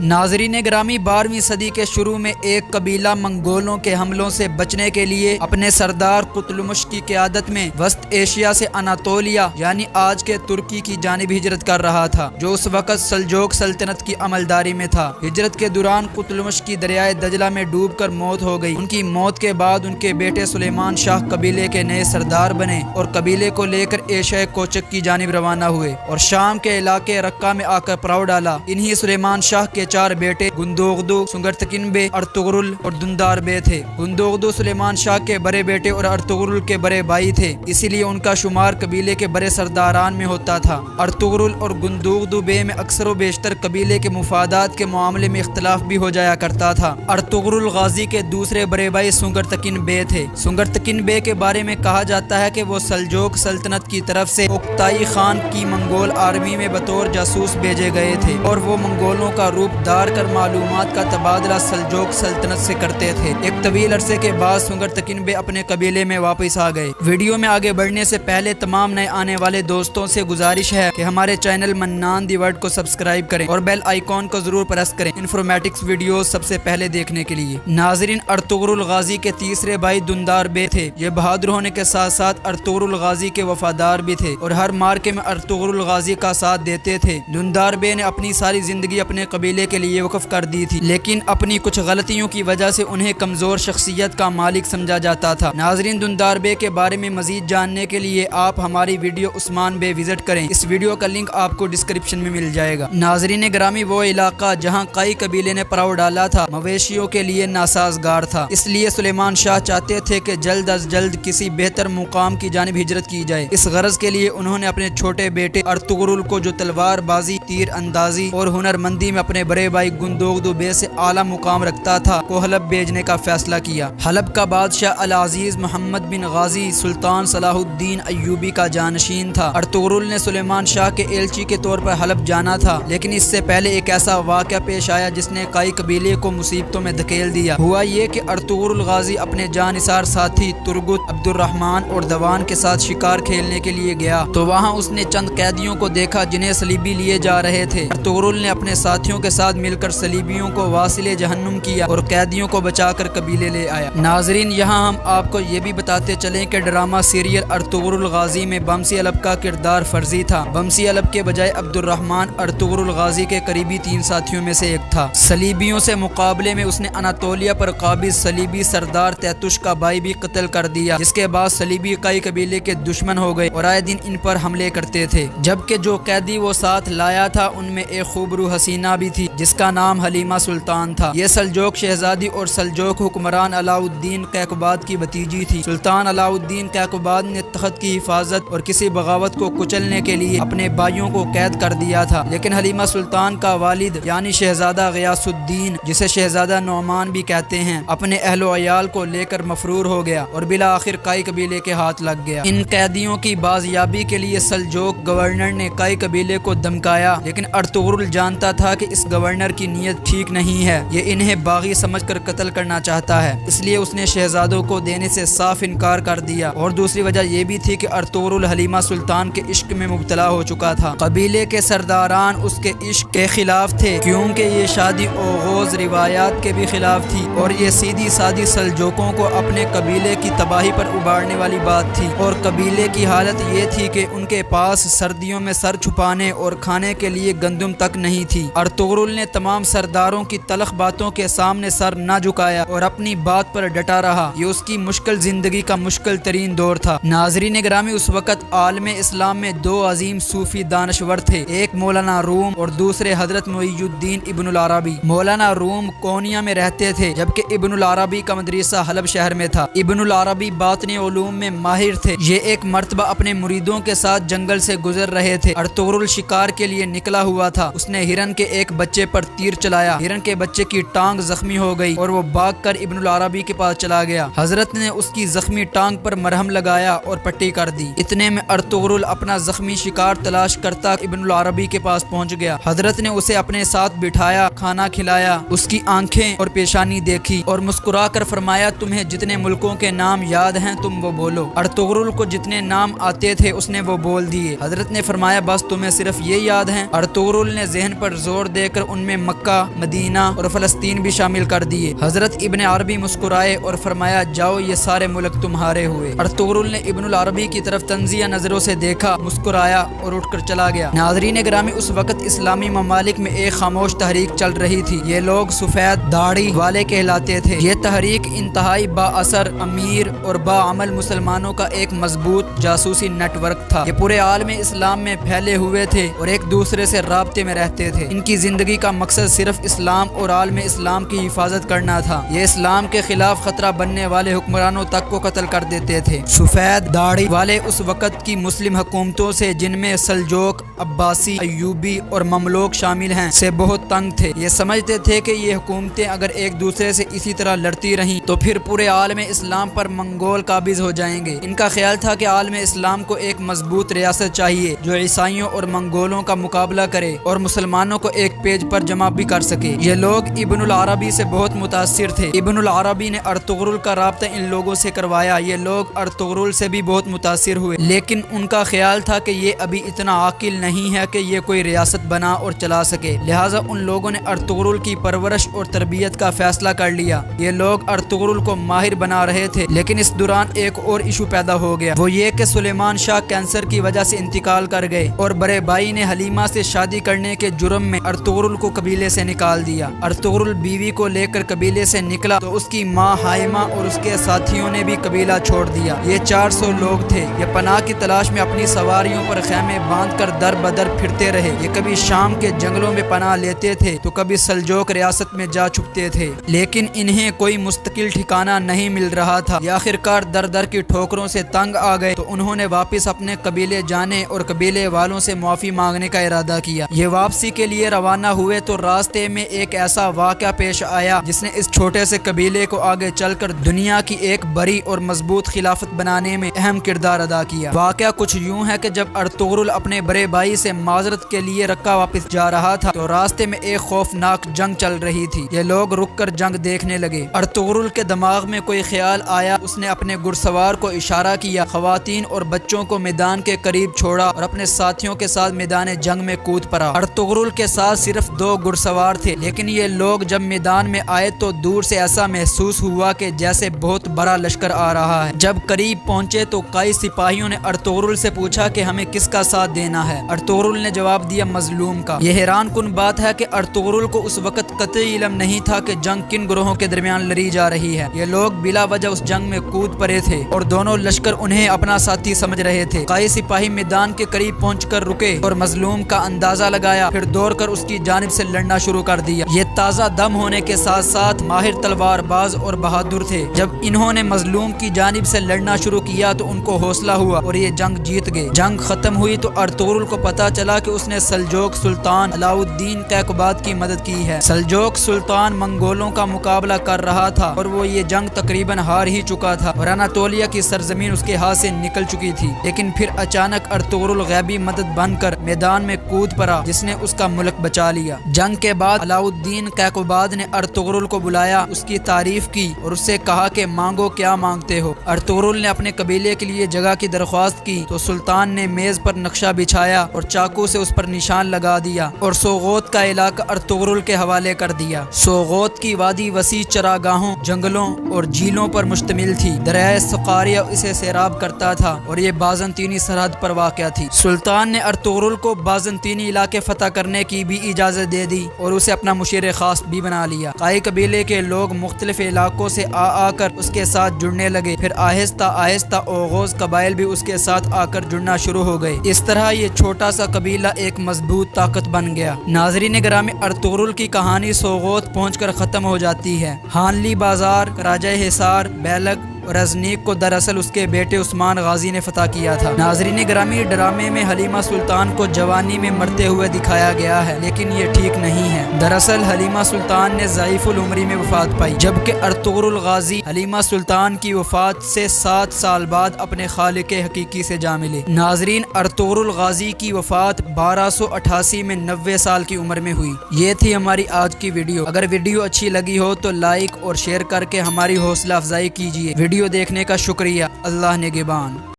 ناظرین گرامی، 12ویں صدی کے شروع میں ایک قبیلہ منگولوں کے حملوں سے بچنے کے لیے اپنے سردار قتلمش کی قیادت میں وسط ایشیا سے اناطولیہ یعنی آج کے ترکی کی جانب ہجرت کر رہا تھا، جو اس وقت سلجوق سلطنت کی عملداری میں تھا۔ ہجرت کے دوران قتلمش کی دریائے دجلہ میں ڈوب کر موت ہو گئی۔ ان کی موت کے بعد ان کے بیٹے سلیمان شاہ قبیلے کے نئے سردار بنے اور قبیلے کو لے کر ایشیا کوچک کی جانب روانہ ہوئے اور شام کے علاقے رقہ میں آ کر پڑاؤ ڈالا۔ انہی سلیمان شاہ کے 4 بیٹے گندوغدو، سنگرتکن بے، ارطغرل اور دندار بے تھے۔ گندوغدو سلیمان شاہ کے بڑے بیٹے اور ارطغرل کے بڑے بھائی تھے، اسی لیے ان کا شمار قبیلے کے بڑے سرداران میں ہوتا تھا۔ ارطغرل اور گندوغدو بے میں اکثر و بیشتر قبیلے کے مفادات کے معاملے میں اختلاف بھی ہو جایا کرتا تھا۔ ارطغرل غازی کے دوسرے بڑے بھائی سنگرتکن بے تھے۔ سنگرتکن بے کے بارے میں کہا جاتا ہے کہ وہ سلجوق سلطنت کی طرف سے اوکتائی خان کی منگول آرمی میں بطور جاسوس بھیجے گئے تھے اور وہ منگولوں کا روپ دار کر معلومات کا تبادلہ سلجوق سلطنت سے کرتے تھے۔ ایک طویل عرصے کے بعد سنگرتکن بے اپنے قبیلے میں واپس آ گئے۔ ویڈیو میں آگے بڑھنے سے پہلے تمام نئے آنے والے دوستوں سے گزارش ہے کہ ہمارے چینل منان دی ورلڈ کو سبسکرائب کریں اور بیل آئیکن کو ضرور پریس کریں انفارمیٹکس ویڈیوز سب سے پہلے دیکھنے کے لیے۔ ناظرین، ارطغرل غازی کے تیسرے بھائی دندار بے تھے۔ یہ بہادر ہونے کے ساتھ ساتھ ارطغرل غازی کے وفادار بھی تھے اور ہر مارکے میں ارطغرل غازی کا ساتھ دیتے تھے۔ دندار بے نے اپنی ساری زندگی اپنے قبیلے کے لیے وقف کر دی تھی، لیکن اپنی کچھ غلطیوں کی وجہ سے انہیں کمزور شخصیت کا مالک سمجھا جاتا تھا۔ ناظرین، دندار بے کے بارے میں مزید جاننے کے لیے آپ ہماری ویڈیو عثمان بے وزٹ کریں، اس ویڈیو کا لنک آپ کو ڈسکرپشن میں مل جائے گا۔ ناظرین گرامی، وہ علاقہ جہاں کئی قبیلے نے پڑاؤ ڈالا تھا مویشیوں کے لیے ناسازگار تھا، اس لیے سلیمان شاہ چاہتے تھے کہ جلد از جلد کسی بہتر مقام کی جانب ہجرت کی جائے۔ اس غرض کے لیے انہوں نے اپنے چھوٹے بیٹے ارطغرل کو، جو تلوار بازی، تیر اندازی اور ہنر مندی میں اپنے بڑے بھائی گندوغدو بے سے اعلیٰ مقام رکھتا تھا، کو حلب بھیجنے کا فیصلہ کیا۔ حلب کا بادشاہ العزیز محمد بن غازی سلطان صلاح الدین ایوبی کا جانشین تھا۔ ارطغرل نے سلیمان شاہ کے ایلچی کے طور پر حلب جانا تھا، لیکن اس سے پہلے ایک ایسا واقعہ پیش آیا جس نے کئی قبیلے کو مصیبتوں میں دھکیل دیا۔ ہوا یہ کہ ارطغرل غازی اپنے جانثار ساتھی ترگت، عبد الرحمن اور دوان کے ساتھ شکار کھیلنے کے لیے گیا تو وہاں اس نے چند قیدیوں کو دیکھا جنہیں صلیبی لیے جا رہے تھے۔ ارطغرل نے اپنے ساتھیوں کے ساتھ مل کر صلیبیوں کو واصل جہنم کیا اور قیدیوں کو بچا کر قبیلے لے آیا۔ ناظرین، یہاں ہم آپ کو یہ بھی بتاتے چلیں کہ ڈرامہ سیریل ارطغرل غازی میں بمسی الب کا کردار فرضی تھا۔ بمسی الب کے بجائے عبد الرحمن ارطغرل غازی کے قریبی 3 ساتھیوں میں سے ایک تھا۔ صلیبیوں سے مقابلے میں اس نے اناطولیہ پر قابض صلیبی سردار تیتوش کا بھائی بھی قتل کر دیا، جس کے بعد صلیبی کئی قبیلے کے دشمن ہو گئے اور آئے دن ان پر حملے کرتے تھے۔ جبکہ جو قیدی وہ ساتھ لایا تھا ان میں ایک خوبرو حسینہ بھی تھی جس کا نام حلیمہ سلطان تھا۔ یہ سلجوق شہزادی اور سلجوق حکمران علاء الدین کیقوباد کی بھتیجی تھی۔ سلطان علاء الدین کیقوباد نے تخت کی حفاظت اور کسی بغاوت کو کچلنے کے لیے اپنے بھائیوں کو قید کر دیا تھا، لیکن حلیمہ سلطان کا والد یعنی شہزادہ غیاث الدین، جسے شہزادہ نعمان بھی کہتے ہیں، اپنے اہل و عیال کو لے کر مفرور ہو گیا اور بالآخر کئی قبیلے کے ہاتھ لگ گیا۔ ان قیدیوں کی بازیابی کے لیے سلجوق گورنر نے کئی قبیلے کو دھمکایا، لیکن ارطغرل جانتا تھا کہ اس گورنر کی نیت ٹھیک نہیں ہے، یہ انہیں باغی سمجھ کر قتل کرنا چاہتا ہے، اس لیے اس نے شہزادوں کو دینے سے صاف انکار کر دیا۔ اور دوسری وجہ یہ بھی تھی کہ ارطغرل حلیمہ سلطان کے عشق میں مبتلا ہو چکا تھا۔ قبیلے کے سرداران اس کے عشق کے خلاف تھے، کیونکہ یہ شادی اوغوز روایات کے بھی خلاف تھی اور یہ سیدھی سادی سلجوقوں کو اپنے قبیلے کی تباہی پر ابھارنے والی بات تھی۔ اور قبیلے کی حالت یہ تھی کہ ان کے پاس سردیوں میں سر چھپانے اور کھانے کے لیے گندم تک نہیں تھی۔ ارطغرل نے تمام سرداروں کی تلخ باتوں کے سامنے سر نہ جھکایا اور اپنی بات پر ڈٹا رہا۔ یہ اس کی مشکل زندگی کا مشکل ترین دور تھا۔ ناظرین گرامی، اس وقت عالم اسلام میں 2 عظیم صوفی دانشور تھے، ایک مولانا روم اور دوسرے حضرت محی الدین ابن العربی۔ مولانا روم کونیا میں رہتے تھے جبکہ ابن العربی کا مدرسہ حلب شہر میں تھا۔ ابن العربی باطنی علوم میں ماہر تھے۔ یہ ایک مرتبہ اپنے مریدوں کے ساتھ جنگل سے گزر رہے تھے۔ ارطغرل شکار کے لیے نکلا ہوا تھا، اس نے ہرن کے ایک بچے پر تیر چلایا، ہرن کے بچے کی ٹانگ زخمی ہو گئی اور وہ بھاگ کر ابن العربی کے پاس چلا گیا۔ حضرت نے اس کی زخمی ٹانگ پر مرہم لگایا اور پٹی کر دی۔ اتنے میں ارطغرل اپنا زخمی شکار تلاش کرتا ابن العربی کے پاس پہنچ گیا۔ حضرت نے اسے اپنے ساتھ بٹھایا، کھانا کھلایا، اس کی آنکھیں اور پیشانی دیکھی اور مسکرا کر فرمایا، تمہیں جتنے ملکوں کے نام یاد ہیں تم وہ بولو۔ ارطغرل کو جتنے نام آتے تھے اس نے وہ بول دیے۔ حضرت نے فرمایا، بس تمہیں صرف یہ یاد ہیں؟ ارطغرل نے ذہن پر زور دے کر ان میں مکہ، مدینہ اور فلسطین بھی شامل کر دیے۔ حضرت ابن عربی مسکرائے اور فرمایا جاؤ یہ سارے ملک تمہارے ہوئے۔ ارطغرل نے ابن العربی کی طرف طنزیہ نظروں سے دیکھا، مسکرایا اور اٹھ کر چلا گیا۔ ناظرین گرامی، اس وقت اسلامی ممالک میں ایک خاموش تحریک چل رہی تھی۔ یہ لوگ سفید داڑھی والے کہلاتے تھے۔ یہ تحریک انتہائی با اثر، امیر اور با عمل مسلمانوں کا ایک مضبوط جاسوسی نیٹ ورک تھا۔ یہ پورے عالم اسلام میں پھیلے ہوئے تھے اور ایک دوسرے سے رابطے میں رہتے تھے۔ ان کی زندگی کا مقصد صرف اسلام اور عالم اسلام کی حفاظت کرنا تھا۔ یہ اسلام کے خلاف خطرہ بننے والے حکمرانوں تک کو قتل کر دیتے تھے۔ سفید داڑھی والے اس وقت کی مسلم حکومتوں سے، جن میں سلجوق، عباسی، ایوبی اور مملوک شامل ہیں، سے بہت تنگ تھے۔ یہ سمجھتے تھے کہ یہ حکومتیں اگر ایک دوسرے سے اسی طرح لڑتی رہیں تو پھر پورے عالم اسلام پر منگول قابض ہو جائیں گے۔ ان کا خیال تھا کہ عالم اسلام کو ایک مضبوط ریاست چاہیے جو عیسائیوں اور منگولوں کا مقابلہ کرے اور مسلمانوں کو ایک پیج پر جمع بھی کر سکے۔ یہ لوگ ابن العربی سے بہت متاثر تھے۔ ابن العربی نے ارطغرل کا رابطہ ان لوگوں سے کروایا۔ یہ لوگ ارطغرل سے بھی بہت متاثر ہوئے، لیکن ان کا خیال تھا کہ یہ ابھی اتنا عاقل نہیں ہے کہ یہ کوئی ریاست بنا اور چلا سکے، لہٰذا ان لوگوں نے ارطغرل کی پرورش اور تربیت کا فیصلہ کر لیا۔ یہ لوگ ارطغرل کو ماہر بنا رہے تھے، لیکن اس دوران ایک اور ایشو پیدا ہو گیا، وہ یہ کہ سلیمان شاہ کینسر کی وجہ سے انتقال کر گئے اور بڑے بھائی نے حلیمہ سے شادی کرنے کے جرم میں ارطغرل کو قبیلے سے نکال دیا۔ ارطغرل بیوی کو لے کر قبیلے سے نکلا تو اس کی ماں حائمہ اور اس کے ساتھیوں نے بھی قبیلہ چھوڑ دیا۔ یہ 400 لوگ تھے۔ یہ پناہ کی تلاش میں اپنی سواریوں پر خیمے باندھ کر در بدر پھرتے رہے۔ یہ کبھی شام کے جنگلوں میں پناہ لیتے تھے تو کبھی سلجوق ریاست میں جا چھپتے تھے، لیکن انہیں کوئی مستقل ٹھکانہ نہیں مل رہا تھا۔ یہ آخرکار در در کی ٹھوکروں سے تنگ آ گئے تو انہوں نے واپس اپنے قبیلے جانے اور قبیلے والوں سے معافی مانگنے کا ارادہ کیا۔ یہ واپسی کے لیے روانہ ہوئے تو راستے میں ایک ایسا واقعہ پیش آیا جس نے اس چھوٹے سے قبیلے کو آگے چل کر دنیا کی ایک بڑی اور مضبوط خلافت بنانے میں اہم کردار ادا کیا۔ واقعہ کچھ یوں ہے کہ جب ارطغرل اپنے بڑے بھائی سے معذرت کے لیے رکہ واپس جا رہا تھا تو راستے میں ایک خوفناک جنگ چل رہی تھی۔ یہ لوگ رک کر جنگ دیکھنے لگے۔ ارطغرل کے دماغ میں کوئی خیال آیا، اس نے اپنے گھڑسوار کو اشارہ کیا، خواتین اور بچوں کو میدان کے قریب چھوڑا اور اپنے ساتھیوں کے ساتھ میدان جنگ میں کود پڑا۔ ارطغرل کے ساتھ صرف 2 گھڑسوار تھے، لیکن یہ لوگ جب میدان میں آئے تو دور سے ایسا محسوس ہوا کہ جیسے بہت بڑا لشکر آ رہا ہے۔ جب قریب پہنچے تو کئی سپاہیوں نے ارطغرل سے پوچھا کہ ہمیں کس کا ساتھ دینا ہے۔ ارطغرل نے جواب دیا مظلوم کا۔ یہ حیران کن بات ہے کہ ارطغرل کو اس وقت قطعی علم نہیں تھا کہ جنگ کن گروہوں کے درمیان لڑی جا رہی ہے۔ یہ لوگ بلا وجہ اس جنگ میں کود پڑے تھے اور دونوں لشکر انہیں اپنا ساتھی سمجھ رہے تھے۔ کئی سپاہی میدان کے قریب پہنچ کر رکے اور مظلوم کا اندازہ لگایا، پھر دوڑ کر اس کی جانب سے لڑنا شروع کر دیا۔ یہ تازہ دم ہونے کے ساتھ ساتھ ماہر تلوار باز اور بہادر تھے۔ جب انہوں نے مظلوم کی جانب سے لڑنا شروع کیا تو ان کو حوصلہ ہوا اور یہ جنگ جیت گئے۔ جنگ ختم ہوئی تو ارطغرل کو پتا چلا کہ اس نے سلجوق سلطان علاء الدین کیقوباد کی مدد کی ہے۔ سلجوق سلطان منگولوں کا مقابلہ کر رہا تھا اور وہ یہ جنگ تقریباً ہار ہی چکا تھا اور اناطولیہ کی سرزمین اس کے ہاتھ سے نکل چکی تھی، لیکن پھر اچانک ارطغرل غیبی مدد بن کر میدان میں کود پڑا جس نے اس کا ملک بچا لیا۔ جنگ کے بعد علاء الدین کیقوباد نے ارطغرل کو بلایا، اس کی تعریف کی اور اس سے کہا کہ مانگو کیا مانگتے ہو۔ ارطغرل نے اپنے قبیلے کے لیے جگہ کی درخواست کی تو سلطان نے میز پر نقشہ بچھایا اور چاقو سے اس پر نشان لگا دیا اور سوغوت کا علاقہ ارطغرل کے حوالے کر دیا۔ سوغوت کی وادی وسیع چراگاہوں، جنگلوں اور جھیلوں پر مشتمل تھی۔ دریائے سقاریہ اسے سیراب کرتا تھا اور یہ بازنطینی سرحد پر واقع تھی۔ سلطان نے ارطغرل کو بازنطینی علاقے فتح کرنے کی بھی اجازت دے دی اور اسے اپنا مشیر خاص بھی بنا لیا۔ قائی قبیلے کے لوگ مختلف علاقوں سے آ کر اس کے ساتھ جڑنے لگے، پھر آہستہ آہستہ اوغوز قبائل بھی اس کے ساتھ آ کر جڑنا شروع ہو گئے۔ اس طرح یہ چھوٹا سا قبیلہ ایک مضبوط طاقت بن گیا۔ ناظرین گرامی، ارطغرل کی کہانی سوغوت پہنچ کر ختم ہو جاتی ہے۔ ہانلی بازار، راجہ حصار، بیلگ اور ازنیک کو دراصل اس کے بیٹے عثمان غازی نے فتح کیا تھا۔ ناظرین گرامی، ڈرامے میں حلیمہ سلطان کو جوانی میں مرتے ہوئے دکھایا گیا ہے، لیکن یہ ٹھیک نہیں ہے۔ دراصل حلیمہ سلطان نے ضعیف العمری میں وفات پائی، جبکہ ارطغرل غازی حلیمہ سلطان کی وفات سے 7 سال بعد اپنے خالق حقیقی سے جا ملے۔ ناظرین، ارطغرل غازی کی وفات 1288 میں 90 سال کی عمر میں ہوئی۔ یہ تھی ہماری آج کی ویڈیو۔ اگر ویڈیو اچھی لگی ہو تو لائک اور شیئر کر کے ہماری حوصلہ افزائی کیجیے۔ ویڈیو دیکھنے کا شکریہ۔ اللہ نگہبان۔